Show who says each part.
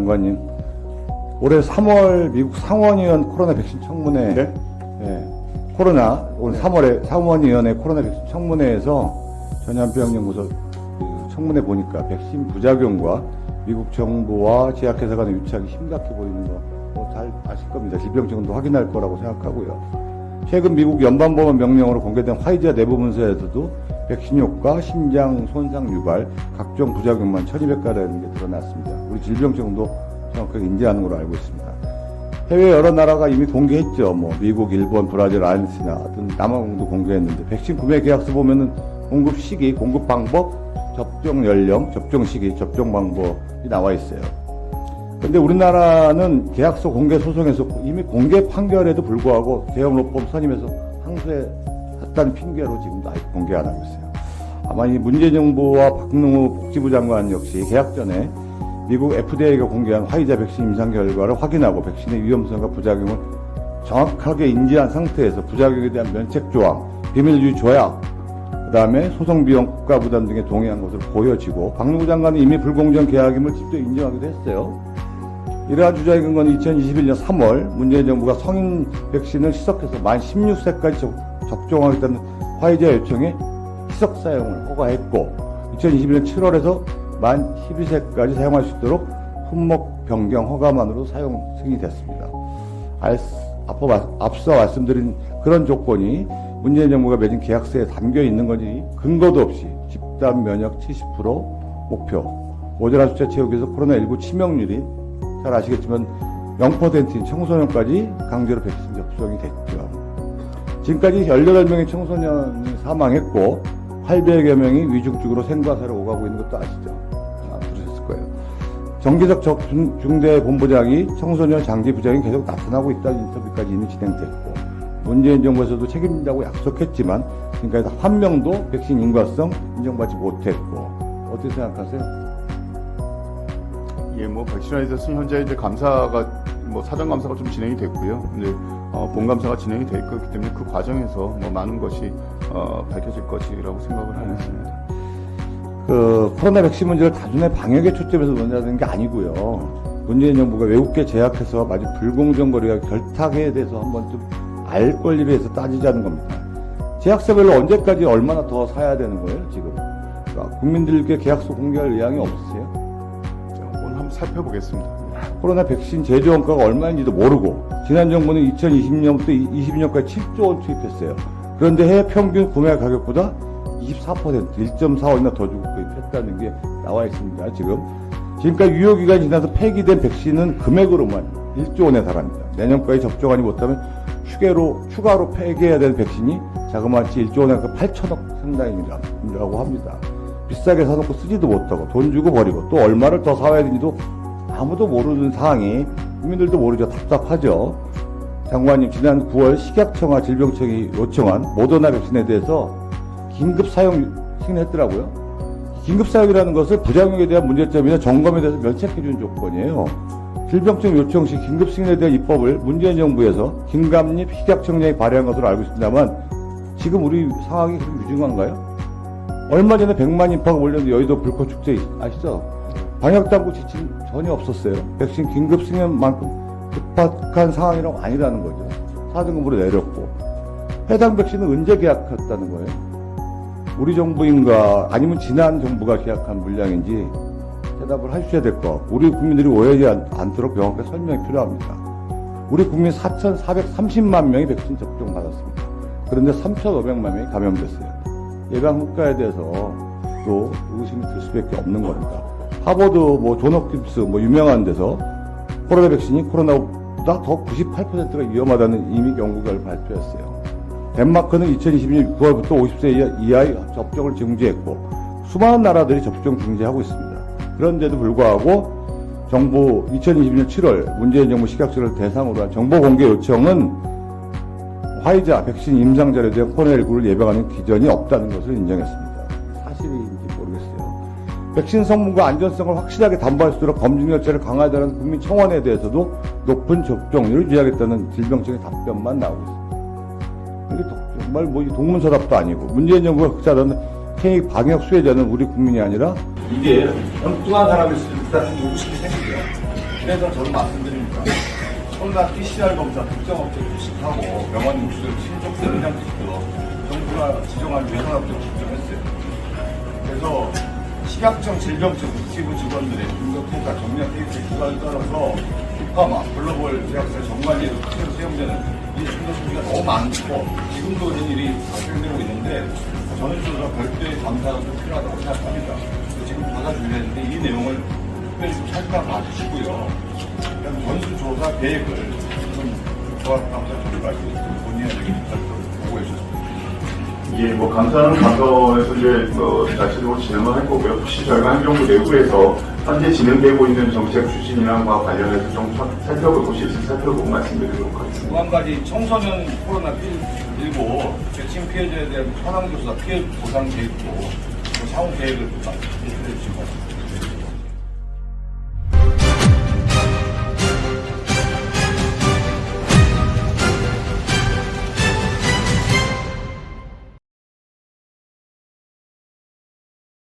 Speaker 1: 장관님, 올해 3월 미국 상원의원 코로나 백신 청문회,
Speaker 2: 네?
Speaker 1: 올 3월에 상원의원의 코로나 백신 청문회에서 전염병연구소 청문회 보니까 백신 부작용과 미국 정부와 제약회사 간의 유착이 심각해 보이는 거 잘 아실 겁니다. 질병청도 확인할 거라고 생각하고요. 최근 미국 연방법원 명령으로 공개된 화이자 내부 문서에서도 백신 효과, 심장 손상 유발, 각종 부작용만 1200가라는 게 드러났습니다. 우리 질병청도 정확하게 인지하는 걸로 알고 있습니다. 해외 여러 나라가 이미 공개했죠. 미국, 일본, 브라질, 아르헨티나 등 남아공도 공개했는데 백신 구매 계약서 보면은 공급 시기, 공급 방법, 접종 연령, 접종 시기, 접종 방법이 나와 있어요. 근데 우리나라는 계약서 공개 소송에서 이미 공개 판결에도 불구하고 대형로펌 선임해서 항소했다는 핑계로 지금도 아직 공개 안 하고 있어요. 아마 이 문재인 정부와 박능우 복지부 장관 역시 계약 전에 미국 FDA가 공개한 화이자 백신 임상 결과를 확인하고 백신의 위험성과 부작용을 정확하게 인지한 상태에서 부작용에 대한 면책 조항, 비밀주의 조약, 그 다음에 소송비용 국가 부담 등에 동의한 것으로 보여지고 박능우 장관은 이미 불공정 계약임을 직접 인정하기도 했어요. 이러한 주장의 근거는 2021년 3월 문재인 정부가 성인 백신을 시석해서 만 16세까지 접종하겠다는 화이자 요청에 시석 사용을 허가했고 2021년 7월에서 만 12세까지 사용할 수 있도록 품목 변경 허가만으로 사용 승인이 됐습니다. 앞서 말씀드린 그런 조건이 문재인 정부가 맺은 계약서에 담겨 있는 거니 근거도 없이 집단 면역 70% 목표, 모자란 숫자 채우기 위해서 코로나19 치명률이 잘 아시겠지만 0%인 청소년까지 강제로 백신 접종이 됐죠. 지금까지 18명의 청소년이 사망했고 800여 명이 위중증으로 생과사를 오가고 있는 것도 아시죠? 들으셨을 거예요. 정기석 중대본부장이 청소년 장기 부작용이 계속 나타나고 있다는 인터뷰까지 이미 진행됐고 문재인 정부에서도 책임진다고 약속했지만 지금까지 한 명도 백신 인과성 인정받지 못했고 어떻게 생각하세요?
Speaker 2: 예, 백신화이제스 현재 이제 감사가 사전 감사가 좀 진행이 됐고요. 이제 본 감사가 진행이 돼 있기 때문에 그 과정에서 많은 것이 밝혀질 것이라고 생각을 하고 있습니다.
Speaker 1: 코로나 백신 문제를 단순히 방역에 초점해서 논의하는 게 아니고요. 문재인 정부가 외국계 제약회사와 마치 불공정 거래와 결탁에 대해서 한번 좀 알 권리에 대해서 따지자는 겁니다. 제약사별로 언제까지 얼마나 더 사야 되는 거예요, 지금? 그러니까 국민들께 계약서 공개할 의향이 없으세요?
Speaker 2: 오늘 한번 살펴보겠습니다.
Speaker 1: 코로나 백신 제조 원가가 얼마인지도 모르고 지난 정부는 2020년부터 22년까지 7조 원 투입했어요. 그런데 해외 평균 구매 가격보다 24%, 1.4원이나 더 주고 구입했다는 게 나와 있습니다. 지금까지 유효기간이 지나서 폐기된 백신은 금액으로만 1조 원에 달합니다. 내년까지 접종하지 못하면 추가로 폐기해야 되는 백신이 자그마치 1조 원에 8천억 상당이라고 합니다. 비싸게 사놓고 쓰지도 못하고 돈 주고 버리고 또 얼마를 더 사와야 되는지도 아무도 모르는 상황이 국민들도 모르죠. 답답하죠. 장관님, 지난 9월 식약청과 질병청이 요청한 모더나 백신에 대해서 긴급 사용 승인했더라고요. 긴급 사용이라는 것을 부작용에 대한 문제점이나 점검에 대해서 면책해주는 조건이에요. 질병청 요청 시 긴급 승인에 대한 입법을 문재인 정부에서 김감립 식약청장이 발의한 것으로 알고 있습니다만 지금 우리 상황이 그럼 유중한가요? 얼마 전에 100만 인파가 몰렸는데 여의도 불꽃축제 아시죠? 방역당국 지침 전혀 없었어요. 백신 긴급 승인만큼 급박한 상황이라고 아니라는 거죠. 4등급으로 내렸고 해당 백신은 언제 계약했다는 거예요? 우리 정부인가 아니면 지난 정부가 계약한 물량인지 대답을 해주셔야 될 것 같고 우리 국민들이 오해하지 않도록 명확하게 설명이 필요합니다. 우리 국민 4,430만 명이 백신 접종 받았습니다. 그런데 3,500만 명이 감염됐어요. 예방 효과에 대해서 또 의심이 들 수밖에 없는 겁니다. 하버드, 존 홉킨스 유명한 데서 코로나 백신이 코로나보다 더 98%가 위험하다는 이미 연구 결과 발표했어요. 덴마크는 2022년 9월부터 50세 이하의 접종을 중지했고 수많은 나라들이 접종 중지하고 있습니다. 그런데도 불구하고 정부 2022년 7월 문재인 정부 식약처를 대상으로 한 정보 공개 요청은 화이자 백신 임상 자료에 대한 코로나19를 예방하는 기전이 없다는 것을 인정했습니다. 사실인지 모르겠어요. 백신 성분과 안전성을 확실하게 담보할 수 있도록 검증 절차를 강화하자는 국민 청원에 대해서도 높은 접종률을 유지하겠다는 질병청의 답변만 나오고 있습니다. 이게 정말 동문서답도 아니고 문재인 정부가 흑자라는 K 방역 수혜자는 우리 국민이 아니라 이게 엉뚱한 사람일 수 있다는 의구심이 생기죠. 그래서 저는 말씀드립니다. 첨단 PCR 검사 특정업체 주식하고 병원 육수를 신속도 그냥 찍도록 정부가 지정한 외상업체 지정했어요. 그래서 식약청 질병청 지부 직원들의 분석평가 정량 테이프의 기관에 따라서 빅파마, 글로벌 제약사 정관리에서 크게 세움되는 이 중도수비가 너무 많고 지금도 이런 일이 발생되고 있는데 전수조사 별도의 감사가 좀 필요하다고 생각합니다. 지금 받아주려는데 이 내용을 특별히 좀 살펴봐 주시고요. 전수조사 계획을 좀 조합감사 전달할 수 있도록 본의원에게 보고해 주셨습니다.
Speaker 2: 예, 뭐 감사는 감사에서 이제 자체적으로 진행을 할 거고요. 혹시 저희가 행정부 내부에서 현재 진행되고 있는 정책 추진이나 관련해서 좀 살펴볼 곳이 있으면 살펴보고 말씀드리도록 하겠습니다.
Speaker 1: 또 한 가지 청소년 코로나19 백신 피해자에 대한 현황조사 피해 보상 계획도 또 향후 계획을 좀 말씀해 주시기 바랍니다.